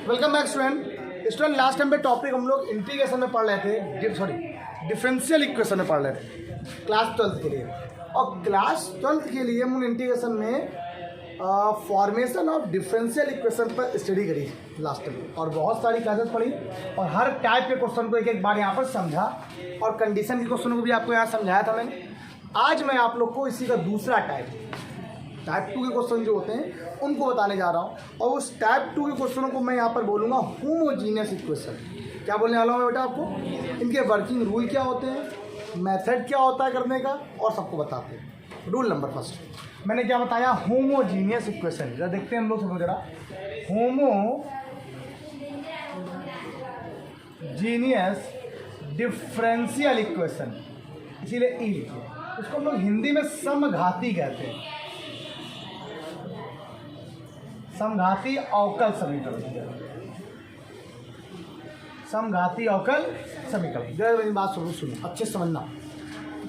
Welcome back student last time पे topic हम लोग इंटीग्रेशन में पढ़ रहे थे, सॉरी डिफरेंशियल इक्वेशन में पढ़ रहे थे क्लास 12th के लिए। और क्लास 12th के लिए हम इंटीग्रेशन में फॉर्मेशन ऑफ डिफरेंशियल इक्वेशन पर स्टडी करी लास्ट टाइम, और बहुत सारी क्लासेस पढ़ी और हर टाइप के क्वेश्चन को एक एक बार यहाँ पर समझा और कंडीशन के क्वेश्चन को भी आपको यहाँ समझाया था मैंने। आज मैं आप लोग को इसी का दूसरा टाइप 2 के क्वेश्चन जो होते हैं उनको बताने जा रहा हूँ, और उस टाइप 2 के क्वेश्चनों को मैं यहाँ पर बोलूँगा होमोजीनियस इक्वेशन। क्या बोलने वाला हूँ मैं बेटा आपको, इनके वर्किंग रूल क्या होते हैं, मेथड क्या होता है करने का, और सबको बताते हैं। रूल नंबर फर्स्ट मैंने क्या बताया, होमोजीनियस इक्वेशन। जरा देखते हैं हम लोग सब जरा, होमोजीनियस डिफरेंशियल इक्वेशन, इसीलिए ई लिखिए। उसको हम लोग हिंदी में समघाती कहते हैं, समघाती अवकल समीकरण, समघाती अवकल समीकरण। जरा मेरी बात सुनो अच्छे समझना।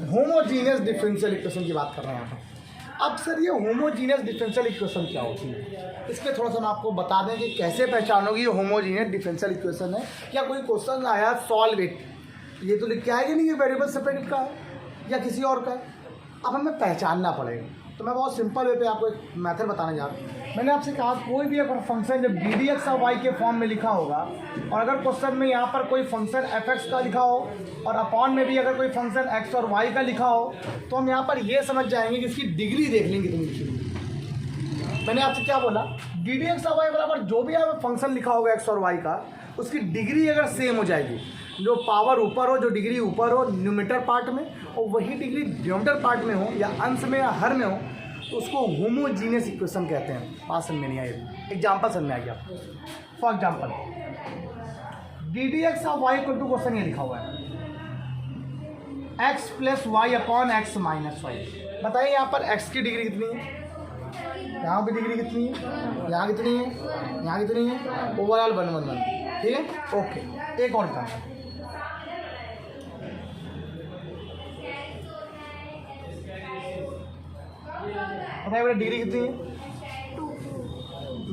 होमोजीनियस डिफरेंशियल इक्वेशन की बात कर रहा हूँ। अब सर ये होमोजीनियस डिफरेंशियल इक्वेशन क्या होती है, इसके थोड़ा सा मैं आपको बता दें कि कैसे पहचानोगे ये होमोजीनियस डिफरेंशियल इक्वेशन है। क्या कोई क्वेश्चन आया सॉल्व इट, ये तो लिख के आएगा नहीं, ये वेरिएबल सेपरेटेड का है या किसी और का है, अब हमें पहचानना पड़ेगा। तो मैं बहुत सिंपल वे पे आपको एक मेथड बताने जा रहा हूँ। मैंने आपसे कहा कोई भी अगर फंक्शन जब डी डी एक्स और वाई के फॉर्म में लिखा होगा, और अगर क्वेश्चन में यहाँ पर कोई फंक्शन एफ एक्स का लिखा हो और अपॉन में भी अगर कोई फंक्शन एक्स और वाई का लिखा हो, तो हम यहाँ पर ये समझ जाएंगे कि इसकी डिग्री देख लेंगे कितनी लिखी। मैंने आपसे क्या बोला, डी डी एक्स और वाई बराबर जो भी यहाँ फंक्शन लिखा होगा एक्स और वाई का, उसकी डिग्री अगर सेम हो जाएगी, जो पावर ऊपर हो, जो डिग्री ऊपर हो न्यूमरेटर पार्ट में, और वही डिग्री डिनोमिनेटर पार्ट में हो या अंश में या हर में हो, तो उसको होमोजीनियस इक्वेशन कहते हैं। बात समझ में नहीं आई, एग्जाम्पल समझ में आ गया। For example D D x of Y equal to, question ये लिखा हुआ है X plus Y upon X minus Y. बताइए यहाँ पर एक्स की डिग्री कितनी है, यहाँ की डिग्री कितनी है, यहाँ कितनी है, यहाँ कितनी है, ओवरऑल 1 1 1। ठीक है, ओके। एक और काम, बताइए बेटा डिग्री कितनी है,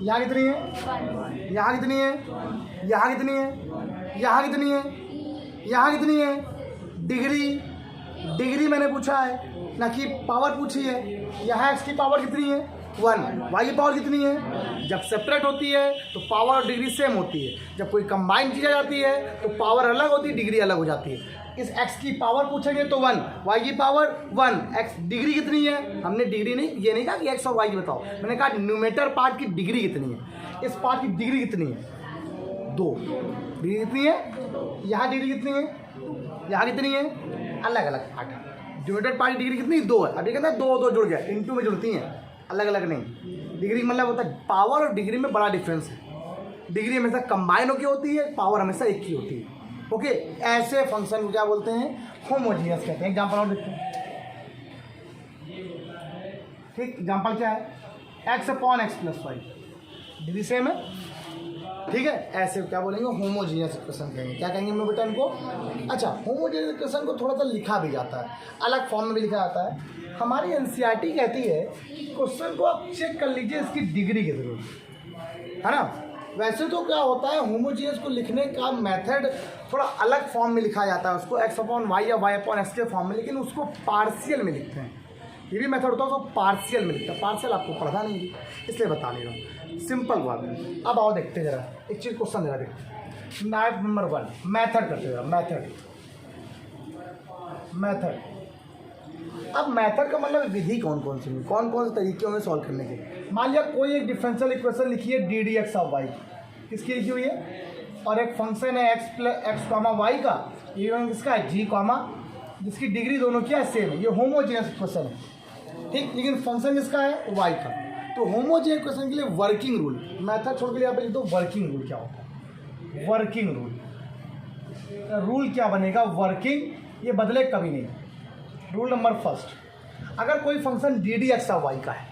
यहाँ कितनी है, यहाँ कितनी है, यहाँ कितनी है, यहाँ कितनी है, यहाँ कितनी है। डिग्री मैंने पूछा है ना कि पावर पूछी है। यहाँ एक्स की पावर कितनी है 1, वाई की पावर कितनी है। जब सेपरेट होती है तो पावर और डिग्री सेम होती है, जब कोई कंबाइन की जाती है तो पावर अलग होती है, डिग्री अलग हो जाती है। इस x की पावर पूछेंगे तो 1, y की पावर 1, x डिग्री कितनी है। हमने डिग्री नहीं, ये नहीं कहा कि x और y की बताओ, मैंने कहा न्यूमरेटर पार्ट की डिग्री कितनी है। इस पार्ट की डिग्री कितनी है 2, डिग्री कितनी है, यहाँ डिग्री कितनी है, यहाँ कितनी है, अलग अलग पार्ट है। न्यूमरेटर पार्ट की डिग्री कितनी 2 है। अभी कहते हैं 2 जुड़ गया, इनटू में जुड़ती हैं, अलग अलग नहीं। डिग्री मतलब होता है पावर और डिग्री में बड़ा डिफरेंस है। डिग्री हमेशा कंबाइन होकर होती है, पावर हमेशा एक ही होती है। ओके, ऐसे फंक्शन को क्या बोलते हैं, होमोजीनियस कहते हैं। एग्जांपल और देखते हैं। ठीक, एग्जांपल क्या है, X upon X plus Y, degree same है। ठीक है, ऐसे क्या बोलेंगे, होमोजीनियस इक्वेशन कहेंगे। क्या कहेंगे हम लोग बेटा इनको। अच्छा, होमोजीनियस इक्वेशन को थोड़ा सा लिखा भी जाता है, अलग फॉर्म में भी लिखा जाता है। हमारी एनसीईआरटी कहती है क्वेश्चन को आप चेक कर लीजिए इसकी डिग्री की जरूरत है ना। वैसे तो क्या होता है, होमोजीनियस को लिखने का मेथड थोड़ा अलग फॉर्म में लिखा जाता है, उसको एक्स अपॉन वाई या वाई अपॉन एक्स के फॉर्म में, लेकिन उसको पार्शियल में लिखते हैं। ये भी मेथड होता है, उसको पार्शियल में लिखता है। पार्शियल आपको पढ़ना नहीं है इसलिए बता नहीं रहा हूँ, सिंपल बात है। अब आओ देखते जरा एक चीज़, क्वेश्चन जरा देखते। टाइप नंबर 1 मैथड करते जरा, मैथड। अब मेथड का मतलब विधि कौन कौन सी, कौन कौन से तरीके होंगे सॉल्व करने के। मान लिया कोई एक डिफरेंशियल इक्वेशन लिखी है D D x of Y, किसकी लिखी हुई है, और एक फंक्शन है X plus X comma Y का, ये किसका है जी कॉमा, जिसकी डिग्री दोनों क्या है सेम है। ये होमोजीनियस इक्वेशन है। ठीक, लेकिन फंक्शन किसका है वाई का। तो होमोजीनियस इक्वेशन के लिए वर्किंग रूल, मेथड छोड़ के लिए आप लिख दो वर्किंग रूल। क्या होता है वर्किंग रूल क्या बनेगा, वर्किंग, ये बदले कभी नहीं। रूल नंबर फर्स्ट, अगर कोई function D D x of Y का है,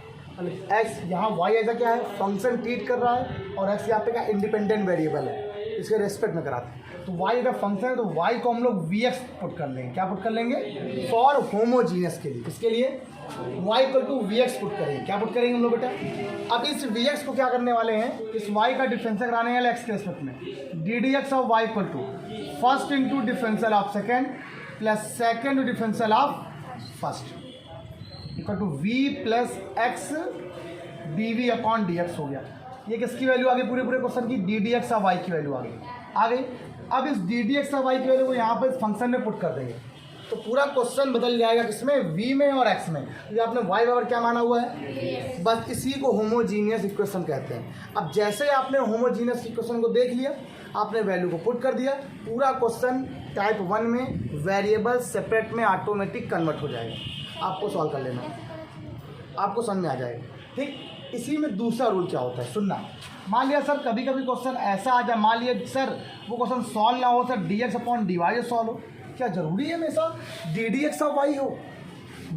एक्स यहाँ वाई ऐसा क्या है फंक्शन ट्रीट कर रहा है, और एक्स यहाँ पे क्या इंडिपेंडेंट वेरिएबल है, इसके रेस्पेक्ट में कराते हैं। तो y अगर फंक्शन है तो y को हम लोग vx पुट कर लेंगे। क्या पुट कर लेंगे? फॉर होमोजीनियस के लिए। किसके लिए? y equal to vx put करेंगे। क्या पुट करेंगे हम लोग बेटा? अब इस vx को क्या करने वाले हैं? इस y का डिफरेंशियल कराने वाले x के रेस्पेक्ट में। ddx of y equal to first into differential of second plus second differential of first equal to v plus x dv upon dx हो गया। ये किसकी वैल्यू आ गई? पूरे क्वेश्चन की ddx ऑफ y की वैल्यू आ गई। अब इस ddx ऑफ y की वैल्यू को यहाँ पर इस फंक्शन में पुट कर देंगे तो पूरा क्वेश्चन बदल जाएगा। किसमें? v में और x में। ये आपने y बराबर क्या माना हुआ है? बस इसी को होमोजीनियस इक्वेशन कहते हैं। अब जैसे आपने होमोजीनियस इक्वेशन को देख लिया, आपने वैल्यू को पुट कर दिया, पूरा क्वेश्चन टाइप 1 में वेरिएबल सेपरेट में ऑटोमेटिक कन्वर्ट हो जाएगा। आपको सॉल्व कर लेना, आपको समझ में आ जाएगा। ठीक, इसी में दूसरा रूल क्या होता है सुनना। मान लिया सर कभी कभी क्वेश्चन ऐसा आ जाए, मान लिया सर वो क्वेश्चन सॉल्व ना हो, sir dx upon dy solve हो। क्या जरूरी है हमेशा ddx ऑफ y हो?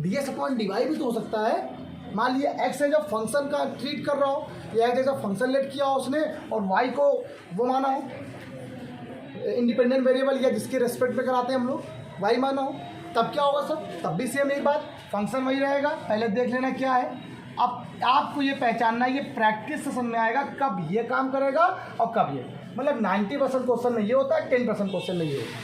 dx अपॉन dy भी तो हो सकता है। मान लिया x है जब फंक्शन का ट्रीट कर रहा हो, या जब फंक्शन लेट किया हो उसने और y को वो माना हो इंडिपेंडेंट वेरिएबल, या जिसके रेस्पेक्ट में कराते हैं हम लोग y माना हो, तब क्या होगा सर? तब भी सेम एक बात, फंक्शन वही रहेगा। पहले देख लेना क्या है। अब आपको ये पहचानना है, ये प्रैक्टिस से समझ में आएगा कब ये काम करेगा और कब ये। मतलब 90% क्वेश्चन में ये होता है, 10% क्वेश्चन में ये होता है।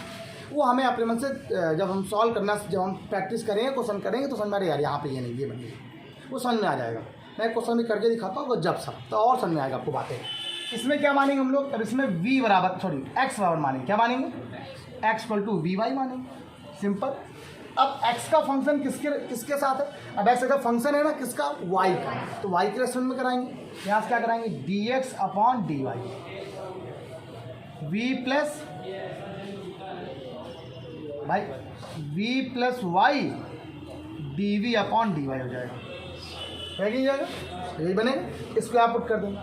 वो हमें अपने मन से जब हम सॉल्व करना, जब हम प्रैक्टिस करेंगे, क्वेश्चन करेंगे तो समझ में आ यार यहाँ पे ये नहीं, ये बनेगी, वो समझ में आ जाएगा। मैं क्वेश्चन भी करके दिखाता हूँ जब सब, तो और समझ में आएगा आपको बातें। इसमें क्या मानेंगे हम लोग? अब इसमें x बराबर मानेंगे। क्या मानेंगे? x इक्वल टू vy मानेंगे। सिंपल। अब x का फंक्शन किसके साथ है? अब x का फंक्शन है ना किसका? y का। तो y के रेस्पेक्ट में कराएंगे। यहाँ से क्या कराएंगे? dx upon dy, v plus भाई v plus y dv upon dy हो जाएगा। है जाएगा, यही बनेगा। इसको आप पुट कर देंगे।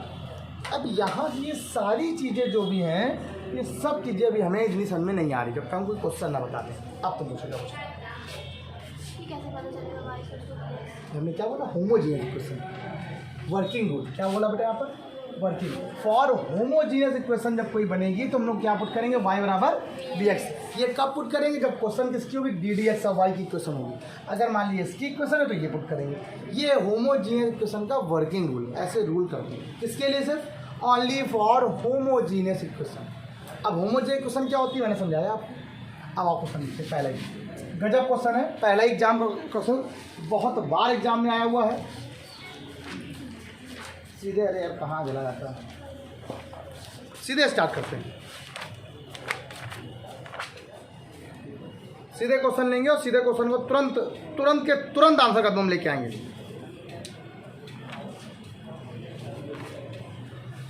अब यहाँ ये सारी चीज़ें जो भी हैं, ये सब चीज़ें अभी हमें इतनी समझ में नहीं आ रही जब तक हम कोई क्वेश्चन ना बता दें। अब तो पूछेगा हमने क्या बोला? Homogeneous equation, working rule. क्या बोला बेटा यहाँ पर? वर्किंग। फॉर होमोजीनियस इक्वेशन जब कोई बनेगी तो हम लोग क्या पुट करेंगे? y बराबर dx। ये कब पुट करेंगे? जब क्वेश्चन किसकी होगी? ddx ऑफ y की इक्वेशन होगी। अगर मान लीजिए इसकी इक्वेशन है तो ये पुट करेंगे। ये होमोजीनियस इक्वेशन का वर्किंग रूल, ऐसे रूल करते हैं। किसके लिए? सिर्फ ओनली फॉर होमोजीनियस इक्वेशन। अब होमोजीनियस इक्वेशन क्या होती है मैंने समझाया आपको। अब आपको समझिए, पहला ही गजब क्वेश्चन है, पहला एग्जाम क्वेश्चन, बहुत बार एग्जाम में आया हुआ है। सीधे, अरे यार कहाँ चला जाता है, सीधे स्टार्ट करते हैं। सीधे क्वेश्चन लेंगे और सीधे क्वेश्चन को तुरंत आंसर का हम लेके आएंगे।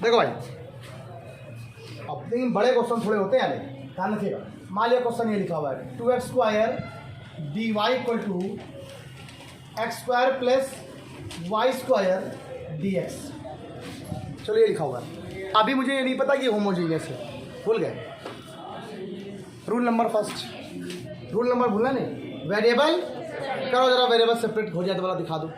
देखो भाई, अब लेकिन बड़े क्वेश्चन थोड़े होते हैं, ध्यान रखिएगा। मान लिया क्वेश्चन ये लिखा हुआ है 2x square dy equal to x square plus y square dx। चलो ये लिखा हुआ है। अभी मुझे ये नहीं पता कि होमोजीनियस है, भूल गए। Rule number first, rule number भूलना नहीं। वेरिएबल करो जरा, वेरिएबल सेपरेट हो जाए तो वाला दिखा दो।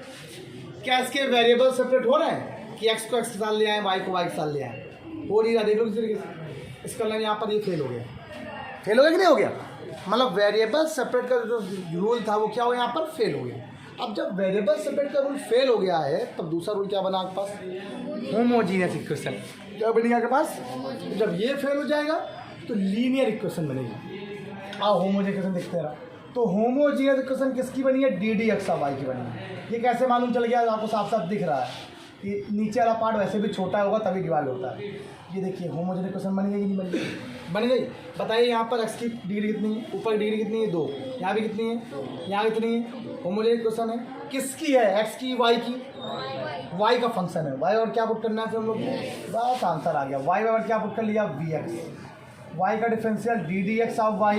क्या इसके वेरिएबल सेपरेट हो रहे हैं कि x को x के साथ ले आए, y को y के साथ ले आए? हो नहीं रहा, देख लो किस तरीके से। इसका लाइन यहाँ पर ये फेल हो गया। फेल हो गया कि नहीं हो गया? मतलब वेरिएबल सेपरेट का जो रूल था वो क्या हो, यहाँ पर फेल हो गया। अब जब वेरिएबल सेपरेट का रूल फेल हो गया है तब दूसरा रूल क्या बना आपके पास? Homogeneous equation. क्या बनेगा आपके पास? जब ये फेल हो जाएगा तो लीनियर इक्वेशन बनेगी। आओ होमोजीनियस इक्वेशन देखते हैं। तो होमोजीनियस इक्वेशन किसकी बनी है? ddx ऑफ y की बनी है। ये कैसे मालूम चल गया? आपको साफ साफ दिख रहा है कि नीचे वाला पार्ट वैसे भी छोटा होगा तभी डिवाइड होता है। ये देखिए होमोजीनियस इक्वेशन बन गई कि नहीं बन गई? बन गई। बताइए यहाँ पर x की डिग्री कितनी है? ऊपर डिग्री कितनी है? 2। यहाँ भी कितनी है? यहाँ कितनी है? होमोजीनियस इक्वेशन है। किसकी है? x की, y की? y का फंक्शन है। y और क्या पुट करना है फिर हम लोग? बस आंसर आ गया। y और क्या पुट कर लिया? vx। y का डिफरेंशियल ddx ऑफ y।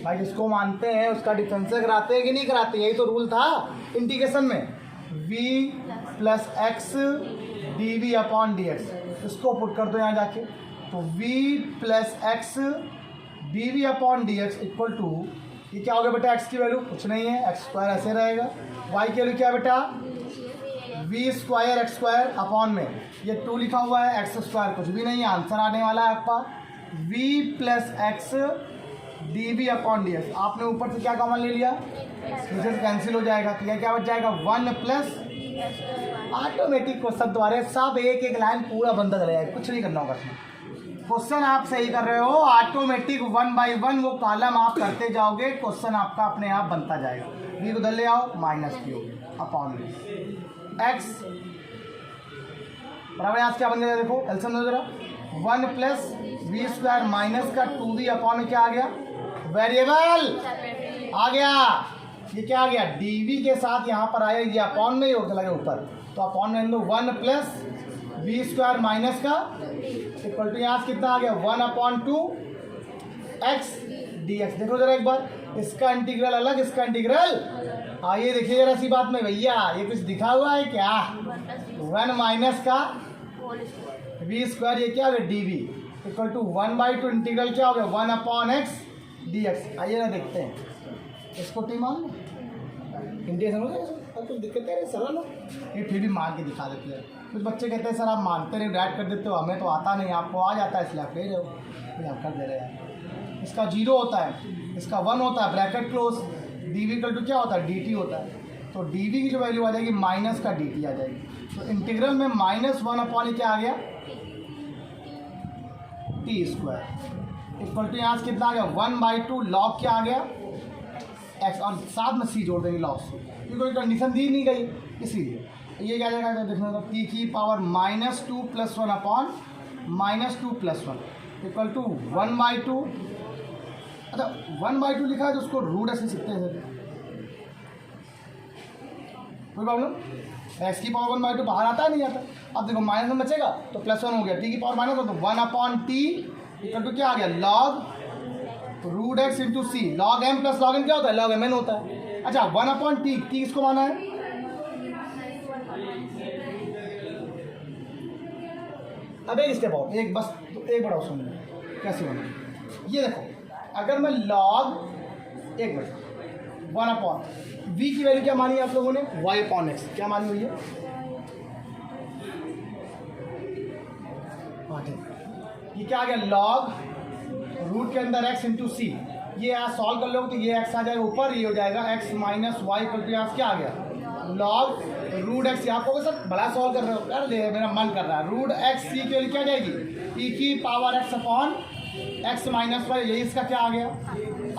भाई जिसको मानते हैं उसका डिफरेंशियल कराते हैं कि नहीं कराते? यही तो रूल था इंटीग्रेशन में। v plus x dv upon dx। इसको पुट कर दो यहाँ जाके, तो v plus x dv upon dx equal to, ये क्या हो गया बेटा? x की वैल्यू कुछ नहीं है, एक्स स्क्वायर ऐसे रहेगा। y की वैल्यू क्या बेटा? V square x square upon में ये 2 लिखा हुआ है, एक्स स्क्वायर कुछ भी नहीं है, आंसर आने वाला है आपका v plus x d v upon d x. आपने ऊपर से क्या कॉमन ले लिया, नीचे से कैंसिल हो जाएगा, तो यह क्या बच जाएगा 1 प्लस ऑटोमेटिक क्वेश्चन तुम्हारे सब एक एक लाइन पूरा बनता चला जाएगा, कुछ नहीं करना होगा इसमें। क्वेश्चन आप सही कर रहे हो, ऑटोमेटिक 1 बाई 1 वो कॉलम आप करते जाओगे, क्वेश्चन आपका अपने आप बनता जाएगा। वी को उधर ले आओ, माइनस क्यू अपॉन में एक्स बराबर आज क्या बन गया, देखो एल्सियम दो जरा, 1 प्लस वी स्क्वायर माइनस का 2v अपॉन में क्या आ गया, वेरिएबल आ गया। ये क्या आ गया, dv के साथ यहाँ पर आया, ये अपॉन में ही हो चला गया ऊपर, तो अपॉन में 1 प्लस वी स्क्वायर माइनस का इक्वल टू यहाँ कितना आ गया 1/2 एक्स डी एक्स। देखो जरा एक बार, इसका इंटीग्रल अलग, इसका इंटीग्रल आइए देखिए जरा सी बात में भैया, ये कुछ दिखा हुआ है क्या, 1 माइनस का वी स्क्वायर ये क्या हो गया d v equal to 1/2 integral क्या हो गया 1/x डी एक्स। आइए ना देखते हैं इसको, टी मान लो इंटीग्रेशन हो जाएगा, कुछ दिक्कत है सरल हो, ये फिर भी मान के दिखा देते हैं। कुछ बच्चे कहते हैं सर आप मानते नहीं, डाइट कर देते हो, हमें तो आता नहीं, आपको आ जाता है इसलिए आप ले रहे हो, फिर आप कर दे रहे हैं। इसका 0 होता है, इसका 1 होता है, bracket close, d v equal to क्या होता है dt होता है, तो डी वी की जो वैल्यू आ जाएगी माइनस का dt आ जाएगी, तो इंटीग्रल में -1 क्या आ गया टी स्क्वायर इक्वल टू यहाँ से कितना आ गया 1/2 लॉग क्या आ गया एक्स, और साथ में सी जोड़ देंगे लॉग से, क्योंकि कोई कंडीशन दी नहीं गई इसीलिए। ये क्या जाएगा देखना तो टी की पावर -2 + 1 अपॉन -2 + 1 इक्वल टू 1/2। अच्छा 1/2 लिखा है तो उसको रूट ऐसे सीखते हैं सर, कोई प्रॉब्लम, एक्स की पावर 1/2 बाहर आता है नहीं आता। अब देखो माइनस में बचेगा तो +1 हो गया, टी की पावर माइनस हो तो 1/t इक्वल टू क्या आ गया log रूट एक्स इंटू सी, log m plus log n क्या होता है log mn होता है। अच्छा 1/t, टी किसको माना है, अब एक स्टेप और, एक बस एक बड़ा सुन कैसे बना, ये देखो अगर मैं log एक मिनट 1/, v की वैल्यू क्या मानी है आप लोगों ने y/x, क्या मानी हुई है, हाँ ठीक, ये क्या आ गया log रूट के अंदर x इंटू सी, ये यहाँ सॉल्व कर लोगे तो ये x आ जाएगा ऊपर, ये हो जाएगा x minus y equal to यहाँ क्या आ गया log रूट एक्स। आप कहोगे सर बड़ा सॉल्व कर रहे हो, यार ले मेरा मन कर रहा है, रूट एक्स सी के लिए क्या जाएगी e की power x upon x minus y, यही इसका क्या आ गया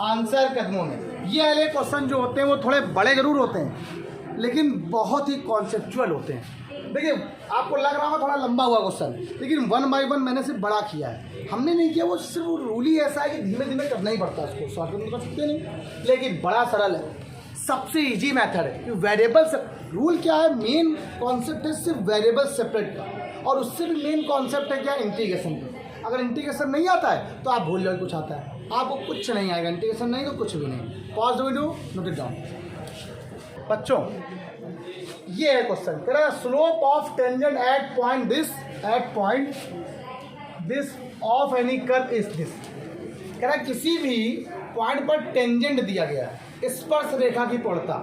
आंसर कदमों में। ये वाले क्वेश्चन जो होते हैं वो थोड़े बड़े जरूर होते हैं लेकिन बहुत ही कॉन्सेप्चुअल होते हैं। देखिए आपको लग रहा होगा थोड़ा लंबा हुआ क्वेश्चन, लेकिन 1 बाई 1 मैंने सिर्फ बड़ा किया है, हमने नहीं किया, वो सिर्फ रूल ही ऐसा है कि धीमे धीमे करना ही पड़ता है, उसको शॉर्टकट में कर सकते नहीं, लेकिन बड़ा सरल है, सबसे इजी मेथड है कि वेरिएबल रूल क्या है, मेन कॉन्सेप्ट है सिर्फ वेरिएबल सेपरेट का, और उससे भी मेन कॉन्सेप्ट है क्या इंटीग्रेशन का। अगर इंटीग्रेशन नहीं आता है तो आप भूल जाओ कुछ आता है, आपको कुछ नहीं आएगा, इंटीग्रेशन नहीं तो कुछ भी नहीं। Pause the video, note it down. बच्चों ये है क्वेश्चन, कह रहा है slope of tangent at point this of any curve is this. कह रहा है किसी भी पॉइंट पर टेंजेंट दिया गया है, स्पर्श रेखा की प्रवणता,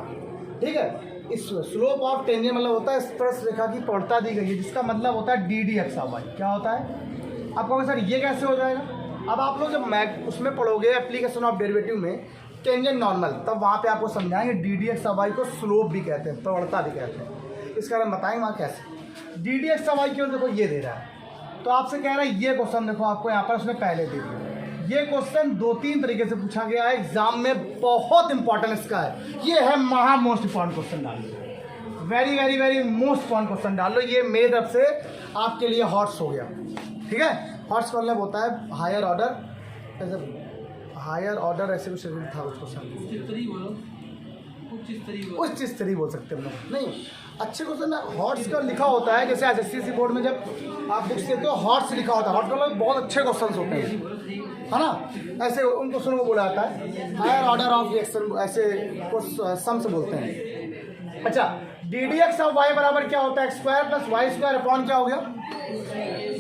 ठीक है, इस स्लोप ऑफ टेंजेंट मतलब होता है स्पर्श रेखा की प्रवणता दी गई है, जिसका मतलब होता है dd(x/y) क्या होता है। आप कहोगे सर ये कैसे हो जाएगा, अब आप लोग जब मैथ उसमें पढ़ोगे एप्लीकेशन ऑफ डेरिवेटिव में टेंजेंट नॉर्मल, तब वहाँ पे आपको समझाएंगे dd(x/y) को स्लोप भी कहते हैं, प्रवणता भी कहते हैं, इसका हम बताएंगे वहाँ कैसे। dd(x/y) क्यों, देखो ये दे रहा है तो आपसे कह रहा है ये क्वेश्चन देखो आपको यहाँ पर उसने पहले दे दिया। ये क्वेश्चन 2-3 तरीके से पूछा गया है एग्जाम में, बहुत इंपॉर्टेंट इसका है, ये है महा मोस्ट इंपॉर्टेंट क्वेश्चन डाल लो, very very very most important question डाल लो, ये मेरी तरफ से आपके लिए हॉट्स हो गया, ठीक है। हॉट्स का मतलब होता है हायर ऑर्डर, हायर ऑर्डर ऐसे कुछ था उसको उच्च स्तरीय बोल सकते हैं हम लोग, नहीं अच्छे क्वेश्चन में हॉट्स का लिखा होता है, जैसे एसएससी बोर्ड में जब आप बुक्स देते हो हॉट्स लिखा होता है, हॉट्स का मतलब बहुत अच्छे क्वेश्चन होते हैं, है ना, ऐसे उन क्वेश्चनों को बोला जाता है हायर ऑर्डर ऑफ रिएक्शन, ऐसे को सम से बोलते हैं। अच्छा dd(x/y) बराबर क्या होता है x² + y² अपॉन क्या हो गया,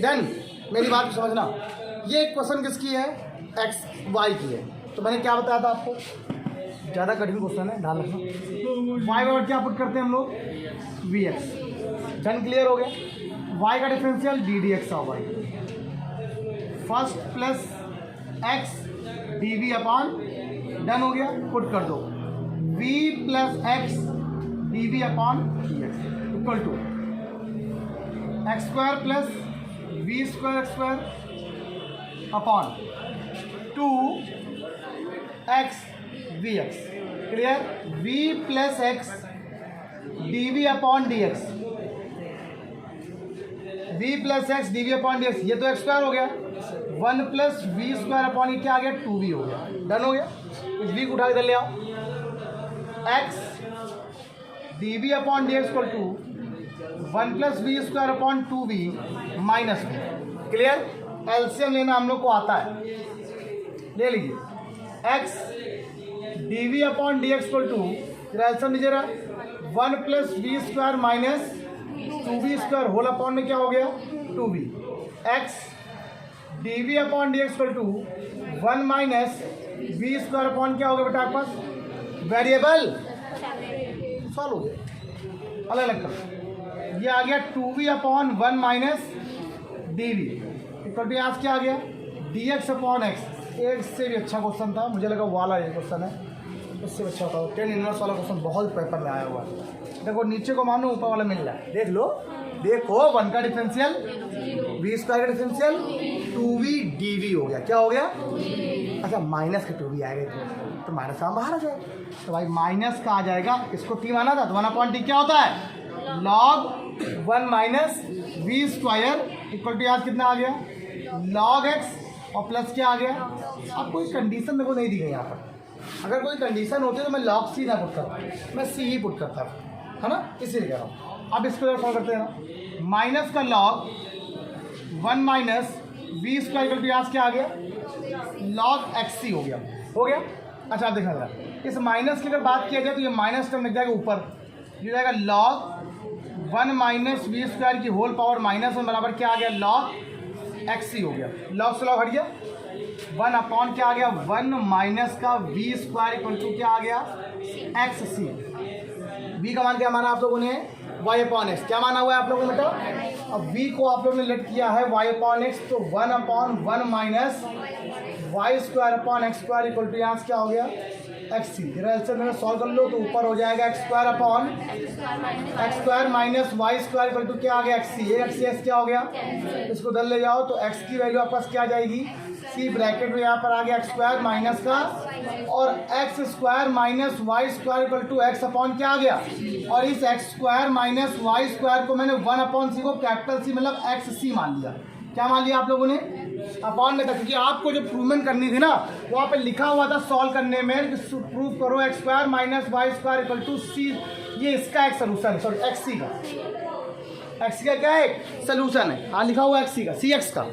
देन मेरी बात समझना, ये क्वेश्चन किसकी है x/y की है, तो मैंने क्या बताया था आपको, ज़्यादा कठिन क्वेश्चन है ध्यान रखना। y बराबर क्या पुट करते हैं हम लोग vx, डन, क्लियर हो गया। y का differential d D x of y, first plus x d v upon, done हो गया, पुट कर दो v plus x d v upon d x equal to x square plus v square x square upon 2x v x, clear. v plus x d v upon d x, v plus x d v upon d x, ये तो x square हो गया, 1 plus v square upon ये क्या आ गया 2v हो गया, डन हो गया। इस v को उठा के इधर ले आओ, x d v upon d x equal to 1 plus v square upon 2v minus v, clear. LCM लेना हम लोग को आता है, ले लीजिए। x d v upon d x equal to, LCM लीजिए रहा 1 plus v square minus 2v square whole upon में क्या हो गया 2v, x d v upon d x equal to 1 minus v square upon क्या हो गया बेटा आपके पास वेरिएबल, सॉल्व हो गया। अलग अलग करो, ये आ गया 2v upon 1 minus d v equal to यहाँ क्या आ गया डी एक्स अपॉन एक्स। एक से भी अच्छा क्वेश्चन था, मुझे लगा वाला ये क्वेश्चन है, उससे अच्छा था। 10 इनवर्स वाला क्वेश्चन बहुत पेपर में आया हुआ है। देखो नीचे को मानो ऊपर वाला मिल रहा है, देख लो, देखो 1 का डिफरेंशियल वी स्क्वायर का डिफरेंशियल 2v dv हो गया, क्या हो गया, अच्छा माइनस का 2v आएगा तो माइनस का बाहर आ जाएगा, तो भाई माइनस का आ जाएगा, इसको t माना था तो 1/t क्या होता है log 1 minus v square equal to याद कितना आ गया log x और प्लस क्या आ गया। अब कोई कंडीशन मेरे को नहीं दी गई यहाँ पर, अगर कोई कंडीशन होती तो मैं log c ना पुट करता, मैं c ही पुट करता है ना, इसीलिए कह रहा हूँ। अब इसको सॉल्व करते हैं ना, माइनस का log 1 minus v square equal to यहाँ क्या आ गया log xc हो गया। अच्छा आप देखना जरा, इस माइनस की अगर बात किया जाए तो ये माइनस टर्म लिख जाएगा ऊपर, ये जाएगा log 1 माइनस वी स्क्वायर की होल पावर माइनस 1 बराबर क्या आ गया log xc हो गया, log से log हट गया, 1 अपॉन क्या आ गया 1 माइनस का वी स्क्वायर इक्वल टू क्या आ गया एक्स सी। वी का मान क्या माना आप लोगों ने y अपॉन एक्स, क्या माना हुआ है आप लोगों ने बेटा, अब v को आप लोगों ने लेट किया है y अपॉन एक्स, तो 1 upon 1 minus Y square upon x square equal to यहाँ क्या हो गया एक्स सी। मैंने सॉल्व कर लो तो ऊपर हो जाएगा x square upon x square minus Y square equal to क्या आ गया एक्स सी, एक्स क्या हो गया, इसको दल ले जाओ तो एक्स की वैल्यू आपके पास क्या आ जाएगी सी ब्रैकेट में यहाँ पर आ गया एक्स स्क्वायर माइनस का और x square minus Y square equal to x upon क्या आ गया, और इस x square minus Y square को मैंने 1 अपॉन सी को कैपिटल सी मतलब एक्स सी मान लिया। क्या मान लिया आप लोगों ने अपॉन में था, क्योंकि आपको जो प्रूवमेंट करनी थी ना वहाँ पे लिखा हुआ था सॉल्व करने में प्रूव करो X square minus Y square equal to C, ये इसका एक सोल्यूशन है, सॉरी एक्स सी का क्या है एक सोल्यूशन है, हाँ लिखा हुआ एक्स सी का सी एक्स का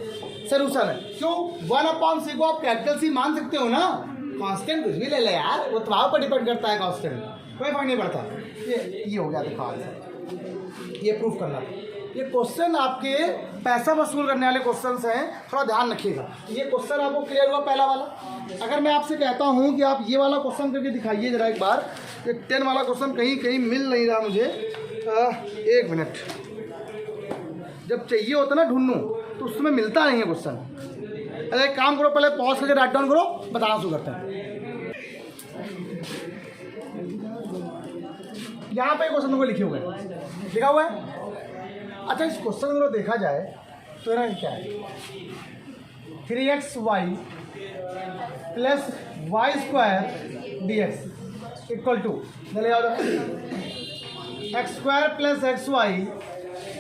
सोल्यूशन है। क्यों 1 अपॉन सी को आप कैपिटल सी मान सकते हो ना, कांस्टेंट कुछ भी ले ले यार, वो तो पर डिपेंड करता है कांस्टेंट, कोई फर्क नहीं पड़ता। ये हो गया देखो आंसर, ये प्रूफ करना। ये क्वेश्चन आपके पैसा वसूल करने वाले क्वेश्चंस हैं, थोड़ा ध्यान रखिएगा। ये क्वेश्चन आपको क्लियर हुआ पहला वाला। अगर मैं आपसे कहता हूँ कि आप ये वाला क्वेश्चन करके दिखाइए जरा एक बार, ये 10 वाला क्वेश्चन कहीं कहीं मिल नहीं रहा मुझे, 1 मिनट, जब चाहिए होता ना ढूंढूं तो उसमें मिलता नहीं है क्वेश्चन। अरे एक काम करो, पहले पॉज करके राइट डाउन करो, बताना शुरू करते हैं। यहाँ पे क्वेश्चन को लिखे हुए हैं, लिखा हुआ है। अच्छा इस क्वेश्चन को देखा जाए तो ना क्या है 3xy plus y square d x equal to x square plus x y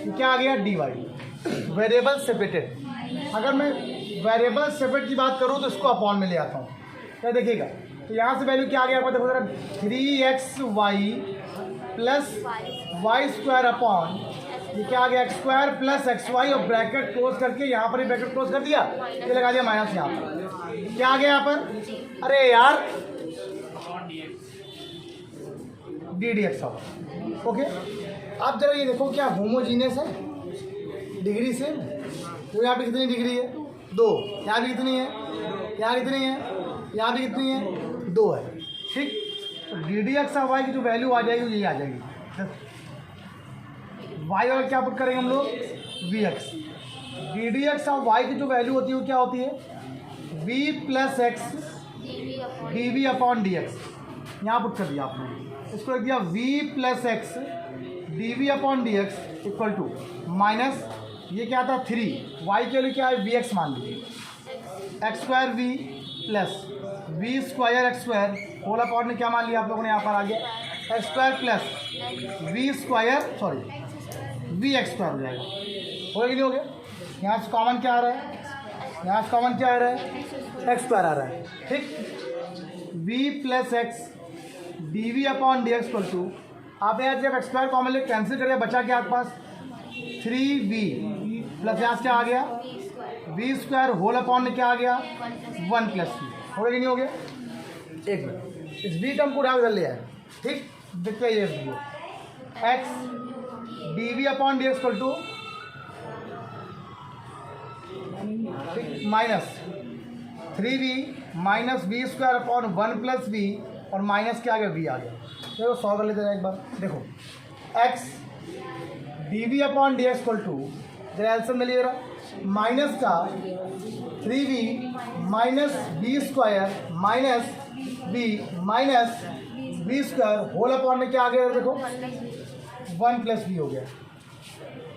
क्या आ गया डी वाई, वेरिएबल सेपरेटेड। अगर मैं वेरिएबल सेपरेट की बात करूँ तो इसको अपॉन में ले आता हूँ, क्या देखिएगा तो यहाँ से वैल्यू क्या आ गया आपको देखो जरा 3xy plus y square upon ये क्या आ गया x square plus x y और ब्रैकेट क्लोज करके यहाँ पर ही ब्रैकेट क्लोज कर दिया, ये लगा दिया माइनस यहाँ पर, क्या आ गया यहाँ पर, अरे यार डी डी एक्स ओके। आप जरा ये देखो क्या होमोजीनियस है, डिग्री से तो यहाँ पे कितनी डिग्री है 2, यहाँ भी कितनी है, यहाँ कितनी है, यहाँ भी कितनी है 2 है, ठीक। तो डी डी एक्स वाई की जो वैल्यू आ जाएगी ये आ जाएगी वाई और क्या पुट करेंगे हम लोग, v x. D D x of y की जो वैल्यू होती है वो क्या होती है, v plus x d v upon d x. यहाँ पुट कर दिया आपने, इसको लिख दिया v plus x d v upon d x equal to minus ये क्या था 3, वाई के लिए क्या है वी एक्स मान लीजिए, x square v plus v square x square whole upon में क्या मान लिया आप लोगों ने, यहाँ पर आ गया x square plus v square sorry v x square हो जाएगा। हो गया कि नहीं हो गया। यहाँ से कॉमन क्या आ रहा है, यहाँ से कॉमन क्या आ रहा है, एक्स स्क्वायर आ रहा है, ठीक। V plus x d v upon d x equal to, आप यहाँ जब एक्स स्क्वायर कॉमन लेकर कैंसिल करिए, बचा क्या आपके पास 3v प्लस यहाँ से क्या आ गया वी स्क्वायर होल अपॉन में क्या आ गया 1 प्लस वी। हो गया कि नहीं हो गया। एक मिनट, इस वी टर्म को उठा लिया है, ठीक। देखते हैं ये x d v upon d x equal to minus 3v minus v square upon 1 plus v और माइनस क्या आ गया वी आ गया। देखो सॉल्व कर लेते हैं एक बार। देखो x d v upon d x equal to जरा एल्सियम ले लीजिएगा, माइनस का 3v minus v square minus v minus v square whole upon में क्या आ गया, देखो 1 प्लस वी हो गया।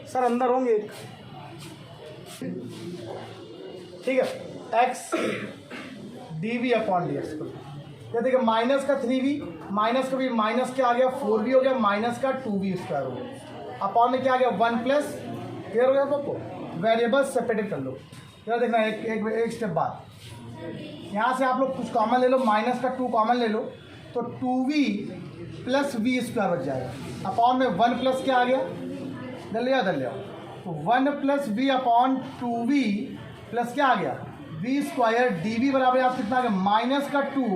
सर अंदर होंगे, ठीक है। X d v upon d x क्या देखिए, माइनस का 3v माइनस का भी माइनस क्या आ गया 4v हो गया, माइनस का 2v स्क्वायर हो गया, अपॉन में क्या आ गया 1 प्लस, क्लियर हो गया आपको। वेरिएबल सेपरेट कर लो, क्या देखना एक स्टेप बाद, यहाँ से आप लोग कुछ कॉमन ले लो, माइनस का 2 कॉमन ले लो तो 2v प्लस वी स्क्वायर बच जाएगा, अपॉन में 1 प्लस क्या आ गया, दल लिया तो 1 plus we upon 2v plus क्या आ गया वी स्क्वायर डी वी बराबर आप कितना आ गया माइनस का 2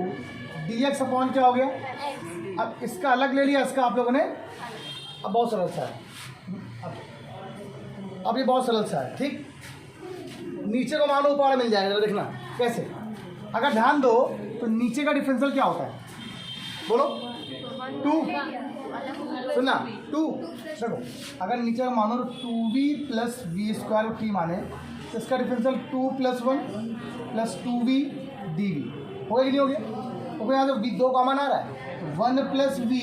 डी एक्स अपॉन क्या हो गया। अब इसका अलग ले लिया, इसका आप लोगों ने, अब बहुत सरल सा है, अब ये बहुत सरल सा है, ठीक। नीचे को मानो ऊपर मिल जाएगा, देखना कैसे। अगर ध्यान दो तो नीचे का डिफरेंशियल क्या होता है, बोलो 2, सुनना 2। देखो अगर नीचे का मानो 2v प्लस वी स्क्वायर को t माने तो इसका differential 2 plus 1 plus 2v dv हो गया कि नहीं हो गया। तो यहाँ से 2 कॉमन आ रहा है, 1 प्लस वी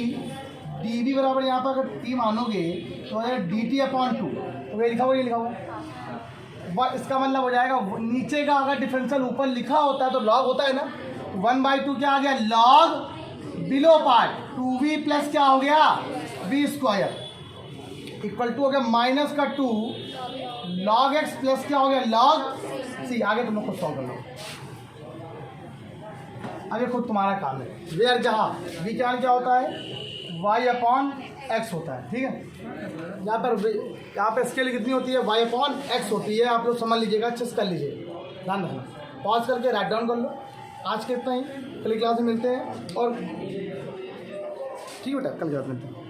dv बराबर यहाँ पर अगर t मानोगे तो dt अपॉन 2, तो ये लिखा हुआ, ये लिखा हुआ। इसका मतलब हो जाएगा नीचे का अगर डिफरेंशियल ऊपर लिखा होता है तो लॉग होता है ना, 1/2 क्या आ गया log below part 2v plus क्या हो गया वी स्क्वायर इक्वल टू हो गया माइनस का 2 लॉग एक्स प्लस क्या हो गया लॉग सी। आगे तुम लोग खुद सॉल्व कर लो, आगे खुद तुम्हारा काम है। वेयर जहाँ वी क्या होता है वाई अपॉन एक्स होता है, ठीक है। यहाँ पर स्केल कितनी होती है वाई अपॉन एक्स होती है, आप लोग समझ लीजिएगा, अच्छे से कर लीजिए, ध्यान रखना। पॉज करके राइट डाउन कर लो। आज के इतना ही, कल क्लास में मिलते हैं और ठीक बेटा, कल क्लास में मिलते हैं।